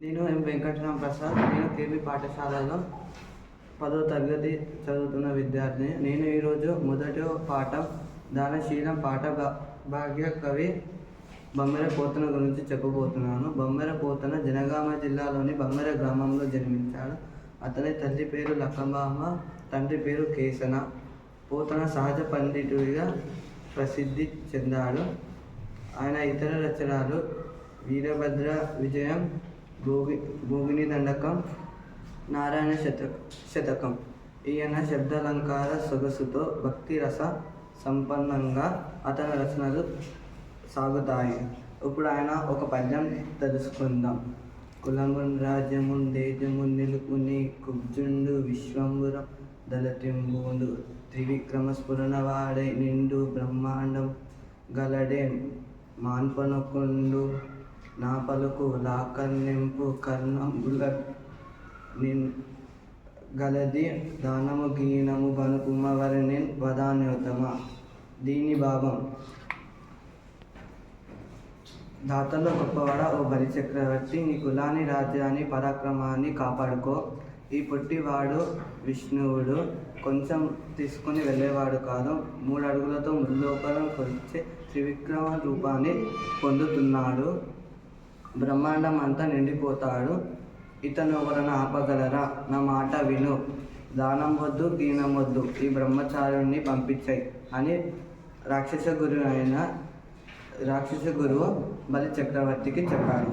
నేను ఎం వెంకటరామ ప్రసాద్. నేను కేబీ పాఠశాలలో 10వ తరగతి చదువుతున్న విద్యార్థిని. నేను ఈరోజు మొదటి పాఠం దానశీలం పాఠభాగ్య కవి బమ్మెర పోతన గురించి చెప్పబోతున్నాను. బమ్మెర పోతన జనగామ జిల్లాలోని బమ్మెర గ్రామంలో జన్మించాడు. అతని తల్లి పేరు లక్కమాంబ, తండ్రి పేరు కేసన. పోతన సహజ పండితుడిగా ప్రసిద్ధి చెందాడు. ఆయన ఇతర రచనలు వీరభద్ర విజయం, భోగిని దండకం, నారాయణ శతకం. ఈయన శబ్దాలంకార సొగసుతో భక్తి రస సంపన్నంగా అతని రచనలు సాగుతాయి. ఇప్పుడు ఆయన ఒక పద్యం తెలుసుకుందాం. కులమున్ రాజ్యమున్ దేశమున్ నిలుపుని కుబ్జుండు విశ్వంబురం దళతింబూండు త్రివిక్రమ స్ఫురణ వాడై నిండు బ్రహ్మాండం గలడే మాన్పనొకుండు నా పలుకు లాకర్నింపు కర్ణంబుల గలది దానము గీనము బనుకుమవరిని వదాన్యోతమ. దీని భావం: దాతల్లో గొప్పవాడ ఓ బలి చక్రవర్తి, నీ కులాన్ని రాజ్యాన్ని పరాక్రమాన్ని కాపాడుకో. ఈ పొట్టివాడు విష్ణువుడు కొంచెం తీసుకుని వెళ్ళేవాడు కాదు. 3 అడుగులతో ముల్లోకలం కొలిచే త్రివిక్రమ రూపాన్ని పొందుతున్నాడు. బ్రహ్మాండం అంతా నిండిపోతాడు. ఇతను ఎవరన్నా ఆపగలరా? నా మాట విను. దానం వద్దు, గీనం వద్దు, ఈ బ్రహ్మచారుణ్ణి పంపించాయి అని రాక్షస గురువు బలి చక్రవర్తికి చెప్పాడు.